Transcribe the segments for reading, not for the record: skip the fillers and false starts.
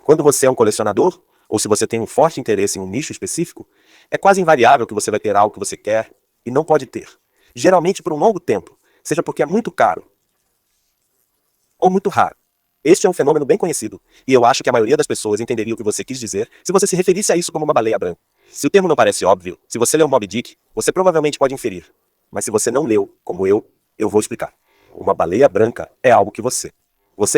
Quando você é um colecionador, ou se você tem um forte interesse em um nicho específico, é quase invariável que você vai ter algo que você quer e não pode ter. Geralmente por um longo tempo, seja porque é muito caro ou muito raro. Este é um fenômeno bem conhecido, e eu acho que a maioria das pessoas entenderia o que você quis dizer se você se referisse a isso como uma baleia branca. Se o termo não parece óbvio, se você leu Moby Dick, você provavelmente pode inferir. Mas se você não leu, como eu vou explicar. Uma baleia branca é algo que você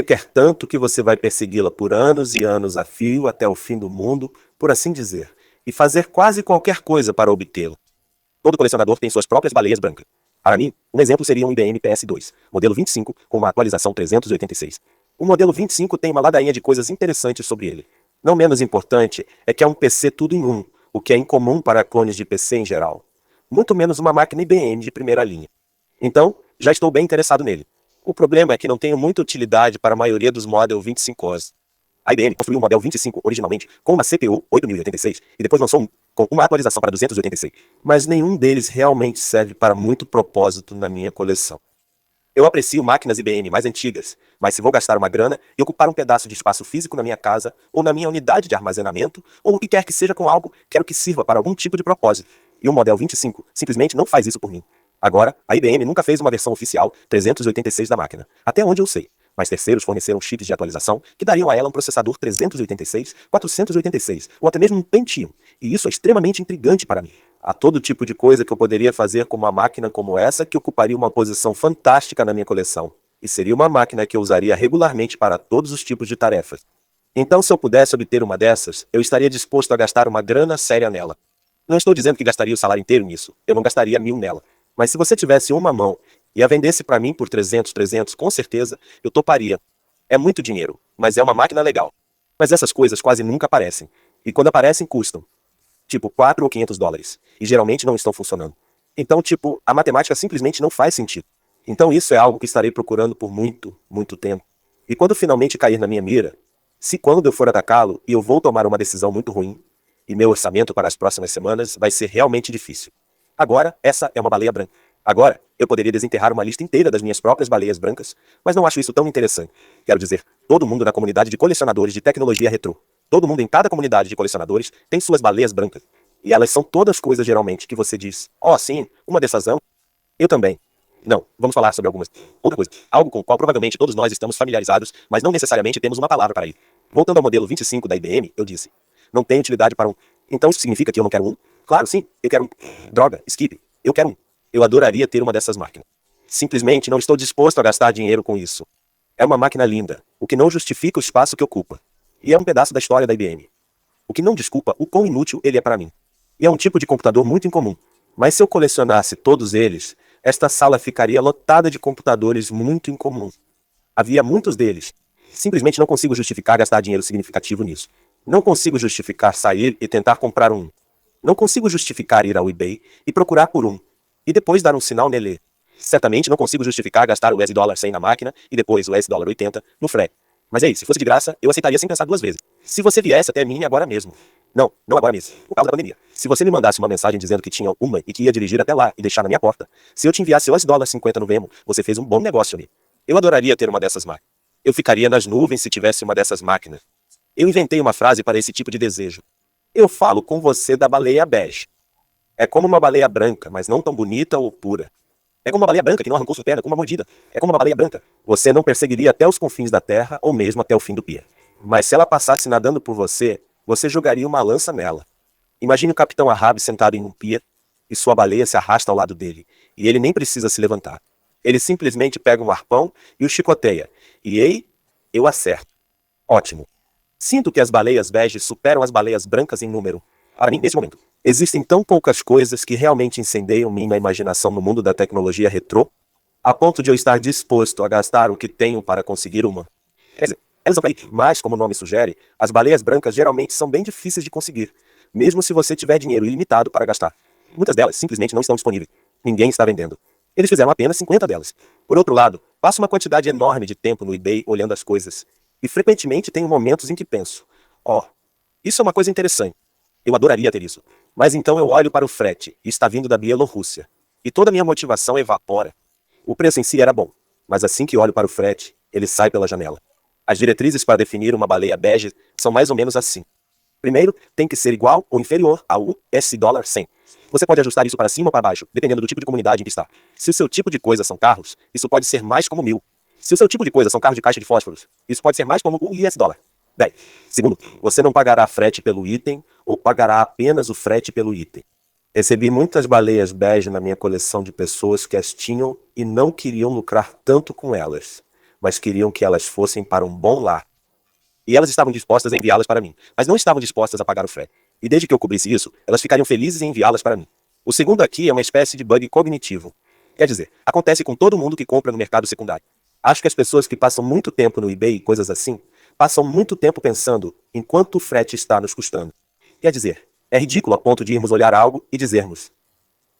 quer tanto que você vai persegui-la por anos e anos a fio até o fim do mundo, por assim dizer, e fazer quase qualquer coisa para obtê-lo. Todo colecionador tem suas próprias baleias brancas. Para mim, um exemplo seria um IBM PS2, modelo 25, com uma atualização 386. O modelo 25 tem uma ladainha de coisas interessantes sobre ele. Não menos importante é que é um PC tudo em um, o que é incomum para clones de PC em geral. Muito menos uma máquina IBM de primeira linha. Então, já estou bem interessado nele. O problema é que não tenho muita utilidade para a maioria dos Model 25Os. A IBM construiu o Model 25 originalmente com uma CPU 8086 e depois lançou um com uma atualização para 286, mas nenhum deles realmente serve para muito propósito na minha coleção. Eu aprecio máquinas IBM mais antigas, mas se vou gastar uma grana e ocupar um pedaço de espaço físico na minha casa, ou na minha unidade de armazenamento, ou o que quer que seja com algo, quero que sirva para algum tipo de propósito. E o Model 25 simplesmente não faz isso por mim. Agora, a IBM nunca fez uma versão oficial 386 da máquina, até onde eu sei. Mas terceiros forneceram chips de atualização que dariam a ela um processador 386, 486 ou até mesmo um Pentium, e isso é extremamente intrigante para mim. Há todo tipo de coisa que eu poderia fazer com uma máquina como essa que ocuparia uma posição fantástica na minha coleção, e seria uma máquina que eu usaria regularmente para todos os tipos de tarefas. Então, se eu pudesse obter uma dessas, eu estaria disposto a gastar uma grana séria nela. Não estou dizendo que gastaria o salário inteiro nisso, eu não gastaria 1000 nela. Mas se você tivesse uma mão e a vendesse para mim por 300, com certeza, eu toparia. É muito dinheiro, mas é uma máquina legal. Mas essas coisas quase nunca aparecem. E quando aparecem, custam. Tipo, 4 ou 500 dólares. E geralmente não estão funcionando. Então, tipo, a matemática simplesmente não faz sentido. Então isso é algo que estarei procurando por muito, muito tempo. E quando finalmente cair na minha mira, se quando eu for atacá-lo e eu vou tomar uma decisão muito ruim, e meu orçamento para as próximas semanas vai ser realmente difícil. Agora, essa é uma baleia branca. Agora, eu poderia desenterrar uma lista inteira das minhas próprias baleias brancas, mas não acho isso tão interessante. Quero dizer, todo mundo na comunidade de colecionadores de tecnologia retrô, todo mundo em cada comunidade de colecionadores tem suas baleias brancas. E elas são todas coisas geralmente que você diz, oh sim, uma dessas ão. Eu também. Não, vamos falar sobre algumas. Outra coisa, algo com o qual provavelmente todos nós estamos familiarizados, mas não necessariamente temos uma palavra para ele. Voltando ao modelo 25 da IBM, eu disse, não tem utilidade para um. Então isso significa que eu não quero um? Claro, sim, eu quero um. Droga, skip, eu quero um. Eu adoraria ter uma dessas máquinas. Simplesmente não estou disposto a gastar dinheiro com isso. É uma máquina linda, o que não justifica o espaço que ocupa. E é um pedaço da história da IBM. O que não desculpa o quão inútil ele é para mim. E é um tipo de computador muito incomum. Mas se eu colecionasse todos eles, esta sala ficaria lotada de computadores muito incomuns. Havia muitos deles. Simplesmente não consigo justificar gastar dinheiro significativo nisso. Não consigo justificar sair e tentar comprar um. Não consigo justificar ir ao eBay e procurar por um. E depois dar um sinal nele. Certamente não consigo justificar gastar o US$100 na máquina e depois o US$80 no frete. Mas se fosse de graça, eu aceitaria sem pensar duas vezes. Se você viesse até mim agora mesmo. Não, não agora mesmo, por causa da pandemia. Se você me mandasse uma mensagem dizendo que tinha uma e que ia dirigir até lá e deixar na minha porta, se eu te enviasse US$50 no Venmo, você fez um bom negócio ali. Eu adoraria ter uma dessas máquinas. Eu ficaria nas nuvens se tivesse uma dessas máquinas. Eu inventei uma frase para esse tipo de desejo. Eu falo com você da baleia bege. É como uma baleia branca, mas não tão bonita ou pura. É como uma baleia branca que não arrancou sua perna com uma mordida. É como uma baleia branca. Você não perseguiria até os confins da terra ou mesmo até o fim do pier. Mas se ela passasse nadando por você, você jogaria uma lança nela. Imagine o Capitão Ahab sentado em um pier e sua baleia se arrasta ao lado dele. E ele nem precisa se levantar. Ele simplesmente pega um arpão e o chicoteia. E ei, eu acerto. Ótimo. Sinto que as baleias beges superam as baleias brancas em número. Para mim, nesse momento, existem tão poucas coisas que realmente incendeiam minha imaginação no mundo da tecnologia retrô, a ponto de eu estar disposto a gastar o que tenho para conseguir uma. Quer dizer, elas são mas, como o nome sugere, as baleias brancas geralmente são bem difíceis de conseguir, mesmo se você tiver dinheiro ilimitado para gastar. Muitas delas simplesmente não estão disponíveis. Ninguém está vendendo. Eles fizeram apenas 50 delas. Por outro lado, passo uma quantidade enorme de tempo no eBay olhando as coisas. E frequentemente tenho momentos em que penso, isso é uma coisa interessante. Eu adoraria ter isso. Mas então eu olho para o frete, e está vindo da Bielorrússia. E toda a minha motivação evapora. O preço em si era bom, mas assim que olho para o frete, ele sai pela janela. As diretrizes para definir uma baleia bege são mais ou menos assim. Primeiro, tem que ser igual ou inferior ao US$100. Você pode ajustar isso para cima ou para baixo, dependendo do tipo de comunidade em que está. Se o seu tipo de coisa são carros, isso pode ser mais como 1.000. Se o seu tipo de coisa são carros de caixa de fósforos, isso pode ser mais como o US$. Bem, segundo, você não pagará frete pelo item ou pagará apenas o frete pelo item. Recebi muitas baleias bege na minha coleção de pessoas que as tinham e não queriam lucrar tanto com elas, mas queriam que elas fossem para um bom lar. E elas estavam dispostas a enviá-las para mim, mas não estavam dispostas a pagar o frete. E desde que eu cobrisse isso, elas ficariam felizes em enviá-las para mim. O segundo aqui é uma espécie de bug cognitivo. Quer dizer, acontece com todo mundo que compra no mercado secundário. Acho que as pessoas que passam muito tempo no eBay e coisas assim, passam muito tempo pensando em quanto o frete está nos custando. Quer dizer, é ridículo a ponto de irmos olhar algo e dizermos: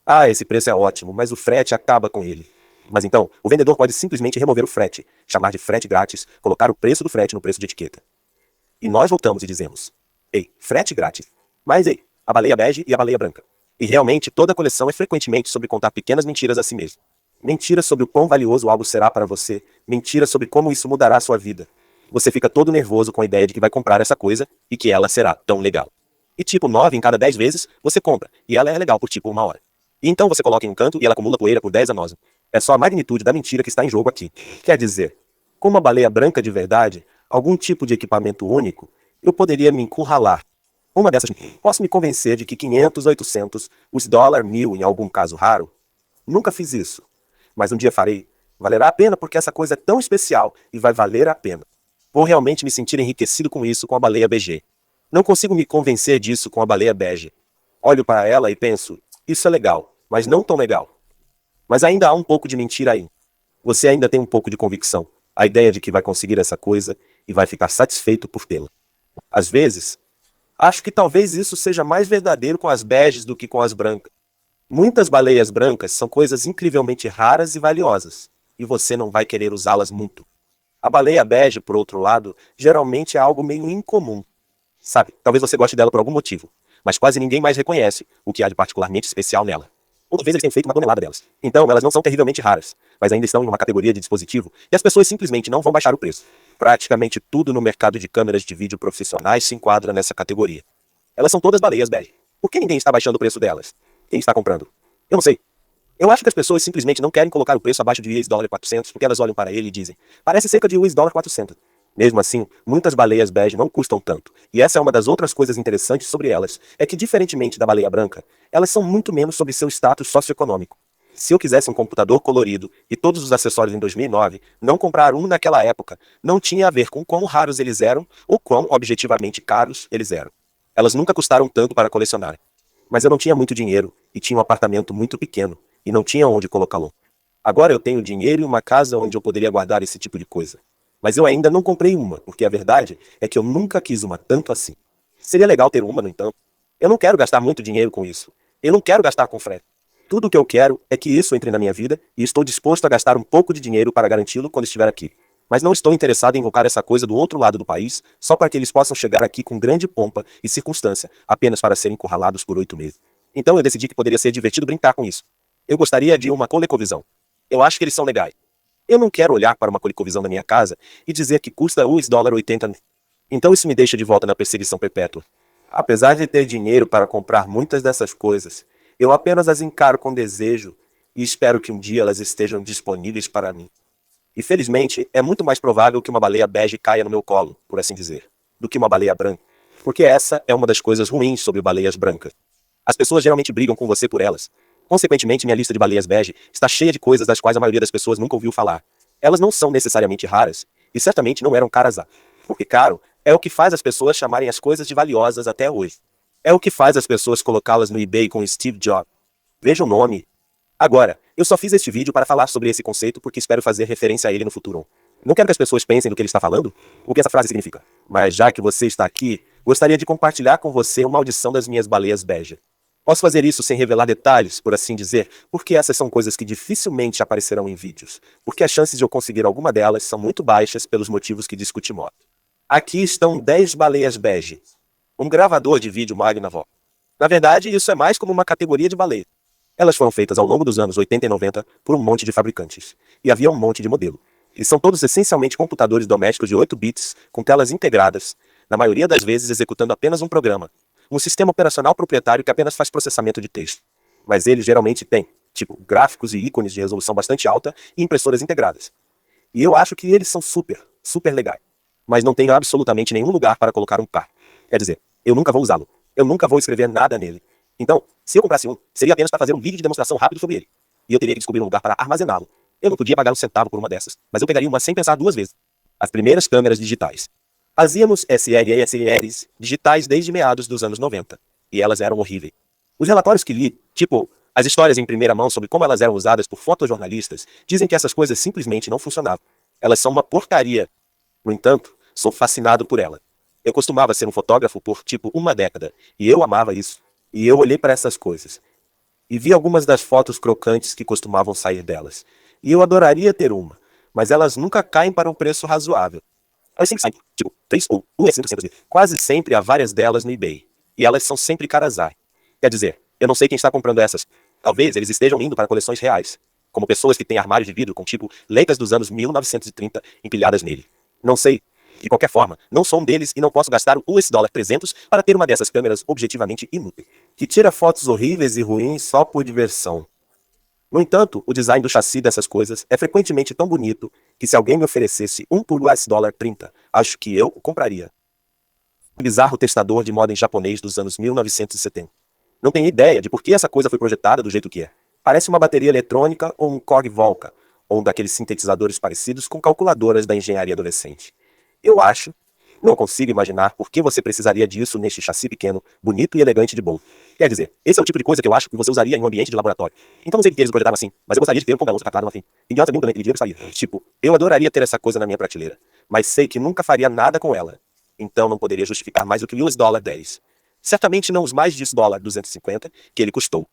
ah, esse preço é ótimo, mas o frete acaba com ele. Mas então, o vendedor pode simplesmente remover o frete, chamar de frete grátis, colocar o preço do frete no preço de etiqueta. E nós voltamos e dizemos: ei, frete grátis. Mas ei, a baleia bege e a baleia branca. E realmente toda a coleção é frequentemente sobre contar pequenas mentiras a si mesmo. Mentiras sobre o quão valioso algo será para você, mentiras sobre como isso mudará a sua vida. Você fica todo nervoso com a ideia de que vai comprar essa coisa e que ela será tão legal. E tipo, 9 em cada 10 vezes, você compra, e ela é legal por tipo 1 hora. E então você coloca em um canto e ela acumula poeira por 10 anos. É só a magnitude da mentira que está em jogo aqui. Quer dizer, com uma baleia branca de verdade, algum tipo de equipamento único, eu poderia me encurralar. Uma dessas, posso me convencer de que 500, 800, os $1.000 em algum caso raro? Nunca fiz isso. Mas um dia farei. Valerá a pena porque essa coisa é tão especial e vai valer a pena. Vou realmente me sentir enriquecido com isso com a baleia BG. Não consigo me convencer disso com a baleia bege. Olho para ela e penso, isso é legal, mas não tão legal. Mas ainda há um pouco de mentira aí. Você ainda tem um pouco de convicção. A ideia de que vai conseguir essa coisa e vai ficar satisfeito por tê-la. Às vezes, acho que talvez isso seja mais verdadeiro com as beges do que com as brancas. Muitas baleias brancas são coisas incrivelmente raras e valiosas, e você não vai querer usá-las muito. A baleia bege, por outro lado, geralmente é algo meio incomum. Sabe, talvez você goste dela por algum motivo, mas quase ninguém mais reconhece o que há de particularmente especial nela. Ou talvez eles tenham feito 1 tonelada delas. Então elas não são terrivelmente raras, mas ainda estão em uma categoria de dispositivo e as pessoas simplesmente não vão baixar o preço. Praticamente tudo no mercado de câmeras de vídeo profissionais se enquadra nessa categoria. Elas são todas baleias bege. Por que ninguém está baixando o preço delas? Quem está comprando? Eu não sei. Eu acho que as pessoas simplesmente não querem colocar o preço abaixo de $400 porque elas olham para ele e dizem, parece cerca de $400. Mesmo assim, muitas baleias bege não custam tanto, e essa é uma das outras coisas interessantes sobre elas, é que diferentemente da baleia branca, elas são muito menos sobre seu status socioeconômico. Se eu quisesse um computador colorido e todos os acessórios em 2009, não comprar um naquela época não tinha a ver com quão raros eles eram ou quão objetivamente caros eles eram. Elas nunca custaram tanto para colecionar. Mas eu não tinha muito dinheiro e tinha um apartamento muito pequeno e não tinha onde colocá-lo. Agora eu tenho dinheiro e uma casa onde eu poderia guardar esse tipo de coisa. Mas eu ainda não comprei uma, porque a verdade é que eu nunca quis uma tanto assim. Seria legal ter uma, no entanto. Eu não quero gastar muito dinheiro com isso. Eu não quero gastar com frete. Tudo o que eu quero é que isso entre na minha vida e estou disposto a gastar um pouco de dinheiro para garanti-lo quando estiver aqui. Mas não estou interessado em invocar essa coisa do outro lado do país só para que eles possam chegar aqui com grande pompa e circunstância, apenas para serem encurralados por 8 meses. Então eu decidi que poderia ser divertido brincar com isso. Eu gostaria de uma ColecoVision. Eu acho que eles são legais. Eu não quero olhar para uma ColecoVision na minha casa e dizer que custa $80. Então isso me deixa de volta na perseguição perpétua. Apesar de ter dinheiro para comprar muitas dessas coisas, eu apenas as encaro com desejo e espero que um dia elas estejam disponíveis para mim. E felizmente, é muito mais provável que uma baleia bege caia no meu colo, por assim dizer, do que uma baleia branca. Porque essa é uma das coisas ruins sobre baleias brancas. As pessoas geralmente brigam com você por elas. Consequentemente, minha lista de baleias bege está cheia de coisas das quais a maioria das pessoas nunca ouviu falar. Elas não são necessariamente raras, e certamente não eram caras a. Porque caro é o que faz as pessoas chamarem as coisas de valiosas até hoje. É o que faz as pessoas colocá-las no eBay com Steve Jobs. Veja o nome. Agora, eu só fiz este vídeo para falar sobre esse conceito porque espero fazer referência a ele no futuro. Não quero que as pessoas pensem do que ele está falando, o que essa frase significa. Mas já que você está aqui, gostaria de compartilhar com você uma audição das minhas baleias bege. Posso fazer isso sem revelar detalhes, por assim dizer, porque essas são coisas que dificilmente aparecerão em vídeos, porque as chances de eu conseguir alguma delas são muito baixas pelos motivos que discutimos. Aqui estão 10 baleias bege. Um gravador de vídeo Magnavox. Na verdade, isso é mais como uma categoria de baleia. Elas foram feitas ao longo dos anos 80 e 90 por um monte de fabricantes. E havia um monte de modelo. E são todos essencialmente computadores domésticos de 8 bits, com telas integradas, na maioria das vezes executando apenas um programa, um sistema operacional proprietário que apenas faz processamento de texto. Mas eles geralmente têm, tipo, gráficos e ícones de resolução bastante alta e impressoras integradas. E eu acho que eles são super legais. Mas não tenho absolutamente nenhum lugar para colocar um par. Quer dizer, eu nunca vou usá-lo. Eu nunca vou escrever nada nele. Então, se eu comprasse um, seria apenas para fazer um vídeo de demonstração rápido sobre ele. E eu teria que descobrir um lugar para armazená-lo. Eu não podia pagar um centavo por uma dessas, mas eu pegaria uma sem pensar duas vezes. As primeiras câmeras digitais. Fazíamos SLRs digitais desde meados dos anos 90. E elas eram horríveis. Os relatórios que li, tipo, as histórias em primeira mão sobre como elas eram usadas por fotojornalistas, dizem que essas coisas simplesmente não funcionavam. Elas são uma porcaria. No entanto, sou fascinado por ela. Eu costumava ser um fotógrafo por, tipo, uma década, e eu amava isso. E eu olhei para essas coisas. E vi algumas das fotos crocantes que costumavam sair delas. E eu adoraria ter uma, mas elas nunca caem para um preço razoável. Elas sempre saem, tipo, 3 ou US$500. Quase sempre há várias delas no eBay. E elas são sempre caras. Quer dizer, eu não sei quem está comprando essas. Talvez eles estejam indo para coleções reais. Como pessoas que têm armários de vidro com tipo Leicas dos anos 1930 empilhadas nele. Não sei. De qualquer forma, não sou um deles e não posso gastar o $300 para ter uma dessas câmeras objetivamente inútil, que tira fotos horríveis e ruins só por diversão. No entanto, o design do chassi dessas coisas é frequentemente tão bonito que se alguém me oferecesse um por $30, acho que eu o compraria. Um bizarro testador de moda em japonês dos anos 1970. Não tenho ideia de por que essa coisa foi projetada do jeito que é. Parece uma bateria eletrônica ou um Korg Volca, ou um daqueles sintetizadores parecidos com calculadoras da engenharia adolescente. Eu acho. Não consigo imaginar por que você precisaria disso neste chassi pequeno, bonito e elegante de bom. Quer dizer, esse é o tipo de coisa que eu acho que você usaria em um ambiente de laboratório. Então não sei por que eles projetaram assim, mas eu gostaria de ter um com balanço taclado assim. Idiota muito naquele dia que eu saía. Tipo, eu adoraria ter essa coisa na minha prateleira, mas sei que nunca faria nada com ela. Então não poderia justificar mais do que $10. Certamente não os mais de $250 que ele custou.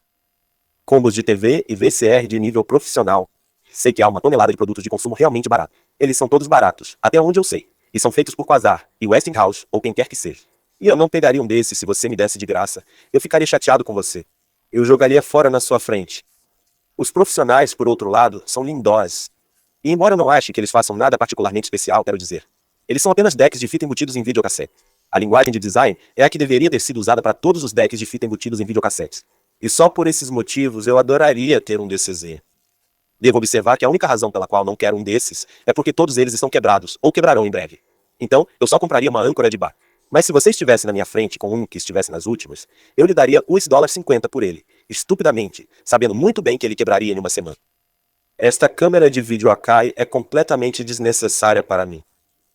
Combos de TV e VCR de nível profissional. Sei que há uma tonelada de produtos de consumo realmente barato. Eles são todos baratos, até onde eu sei. E são feitos por Quasar, e Westinghouse, ou quem quer que seja. E eu não pegaria um desses se você me desse de graça. Eu ficaria chateado com você. Eu jogaria fora na sua frente. Os profissionais, por outro lado, são lindosos. E embora eu não ache que eles façam nada particularmente especial, quero dizer, eles são apenas decks de fita embutidos em videocassete. A linguagem de design é a que deveria ter sido usada para todos os decks de fita embutidos em videocassetes. E só por esses motivos eu adoraria ter um desses. Devo observar que a única razão pela qual não quero um desses é porque todos eles estão quebrados, ou quebrarão em breve. Então, eu só compraria uma âncora de bar. Mas se você estivesse na minha frente com um que estivesse nas últimas, eu lhe daria $50 por ele, estupidamente, sabendo muito bem que ele quebraria em uma semana. Esta câmera de vídeo Akai é completamente desnecessária para mim.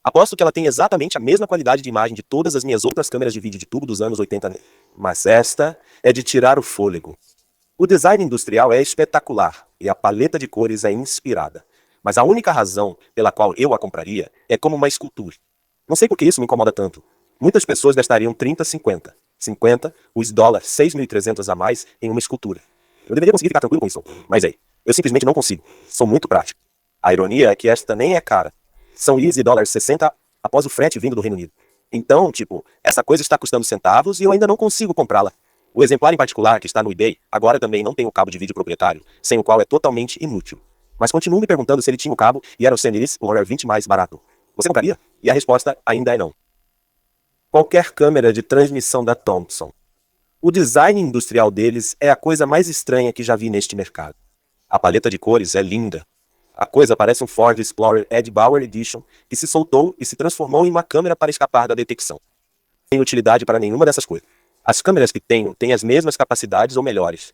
Aposto que ela tem exatamente a mesma qualidade de imagem de todas as minhas outras câmeras de vídeo de tubo dos anos 80, mas esta é de tirar o fôlego. O design industrial é espetacular e a paleta de cores é inspirada. Mas a única razão pela qual eu a compraria é como uma escultura. Não sei por que isso me incomoda tanto. Muitas pessoas gastariam 30, 50. 50, os dólares 6.300 a mais em uma escultura. Eu deveria conseguir ficar tranquilo com isso, mas eu simplesmente não consigo. Sou muito prático. A ironia é que esta nem é cara. São easy $60 após o frete vindo do Reino Unido. Então, tipo, essa coisa está custando centavos e eu ainda não consigo comprá-la. O exemplar em particular, que está no eBay, agora também não tem o cabo de vídeo proprietário, sem o qual é totalmente inútil. Mas continuo me perguntando se ele tinha o cabo e era o Series ou era 20 mais barato. Você compraria? E a resposta ainda é não. Qualquer câmera de transmissão da Thomson. O design industrial deles é a coisa mais estranha que já vi neste mercado. A paleta de cores é linda. A coisa parece um Ford Explorer Ed Bauer Edition que se soltou e se transformou em uma câmera para escapar da detecção. Não tem utilidade para nenhuma dessas coisas. As câmeras que tenho têm as mesmas capacidades ou melhores.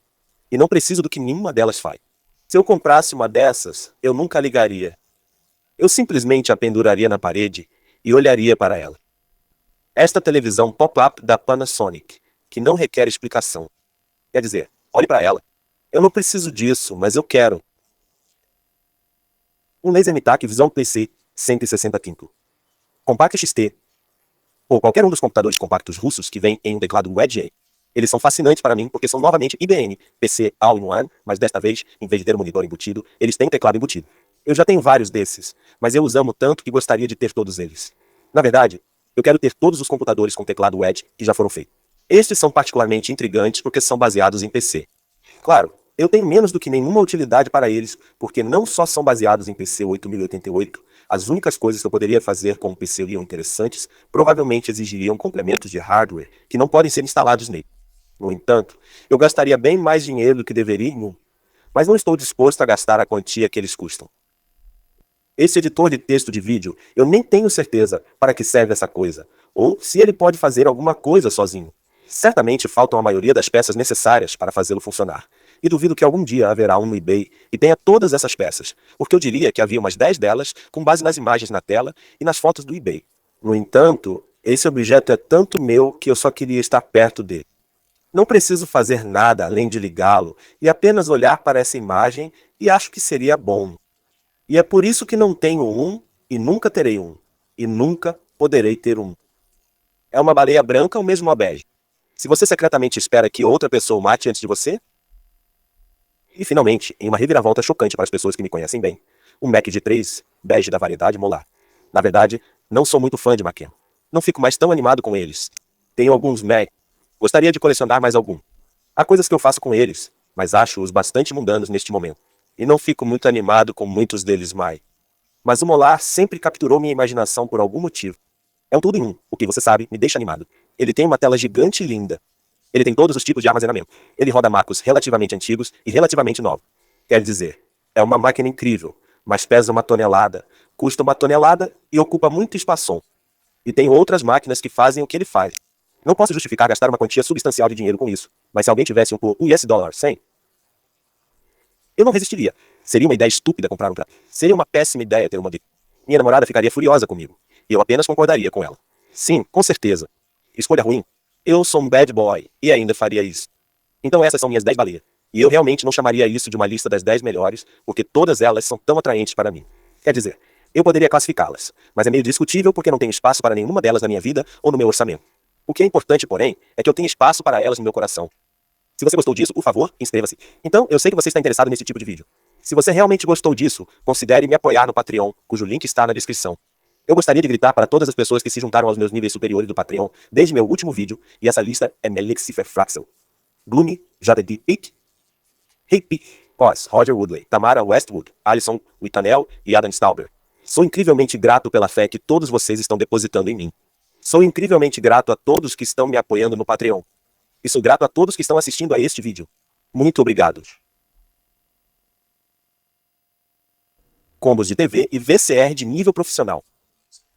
E não preciso do que nenhuma delas faz. Se eu comprasse uma dessas, eu nunca ligaria. Eu simplesmente a penduraria na parede e olharia para ela. Esta televisão pop-up da Panasonic, que não requer explicação. Quer dizer, olhe para ela. Eu não preciso disso, mas eu quero. Um laser Mitac Vision PC 165. Compact XT. Ou qualquer um dos computadores compactos russos que vem em um teclado Wedge. Eles são fascinantes para mim porque são novamente IBM, PC All-in-One, mas desta vez, em vez de ter um monitor embutido, eles têm um teclado embutido. Eu já tenho vários desses, mas eu os amo tanto que gostaria de ter todos eles. Na verdade, eu quero ter todos os computadores com teclado Wedge que já foram feitos. Estes são particularmente intrigantes porque são baseados em PC. Claro, Eu tenho menos do que nenhuma utilidade para eles, porque não só são baseados em PC 8088, as únicas coisas que eu poderia fazer com o PC seriam interessantes, provavelmente exigiriam complementos de hardware que não podem ser instalados nele. No entanto, eu gastaria bem mais dinheiro do que deveria em um, mas não estou disposto a gastar a quantia que eles custam. Esse editor de texto de vídeo, eu nem tenho certeza para que serve essa coisa, ou se ele pode fazer alguma coisa sozinho. Certamente faltam a maioria das peças necessárias para fazê-lo funcionar, e duvido que algum dia haverá um no eBay que tenha todas essas peças, porque eu diria que havia umas 10 delas com base nas imagens na tela e nas fotos do eBay. No entanto, esse objeto é tanto meu que eu só queria estar perto dele. Não preciso fazer nada além de ligá-lo e apenas olhar para essa imagem e acho que seria bom. E é por isso que não tenho um, e nunca terei um. E nunca poderei ter um. É uma baleia branca ou mesmo uma bege? Se você secretamente espera que outra pessoa o mate antes de você? E finalmente, em uma reviravolta chocante para as pessoas que me conhecem bem, um Mac de 3 bege da variedade molar. Na verdade, não sou muito fã de Mac. Não fico mais tão animado com eles. Tenho alguns Mac. Gostaria de colecionar mais algum. Há coisas que eu faço com eles, mas acho-os bastante mundanos neste momento. E não fico muito animado com muitos deles mais. Mas o molar sempre capturou minha imaginação por algum motivo. É um tudo em um, o que você sabe me deixa animado. Ele tem uma tela gigante e linda. Ele tem todos os tipos de armazenamento. Ele roda macros relativamente antigos e relativamente novos. Quer dizer, é uma máquina incrível, mas pesa 1 tonelada, custa 1 tonelada e ocupa muito espaço. E tem outras máquinas que fazem o que ele faz. Não posso justificar gastar uma quantia substancial de dinheiro com isso, mas se alguém tivesse um por US$ 100, eu não resistiria. Seria uma ideia estúpida comprar um pra... Seria uma péssima ideia ter uma de... Minha namorada ficaria furiosa comigo. E eu apenas concordaria com ela. Sim, com certeza. Escolha ruim. Eu sou um bad boy e ainda faria isso. Então essas são minhas 10 baleias. E eu realmente não chamaria isso de uma lista das 10 melhores, porque todas elas são tão atraentes para mim. Quer dizer, eu poderia classificá-las, mas é meio discutível porque não tenho espaço para nenhuma delas na minha vida ou no meu orçamento. O que é importante, porém, é que eu tenho espaço para elas no meu coração. Se você gostou disso, por favor, inscreva-se. Então, eu sei que você está interessado nesse tipo de vídeo. Se você realmente gostou disso, considere me apoiar no Patreon, cujo link está na descrição. Eu gostaria de gritar para todas as pessoas que se juntaram aos meus níveis superiores do Patreon desde meu último vídeo, e essa lista é Melixifer Fraxel, Gloomy, JD8, Happy, Oz, Roger Woodway, Tamara Westwood, Alison Witanel e Adam Stauber. Sou incrivelmente grato pela fé que todos vocês estão depositando em mim. Sou incrivelmente grato a todos que estão me apoiando no Patreon. E sou grato a todos que estão assistindo a este vídeo. Muito obrigado. Combos de TV e VCR de nível profissional.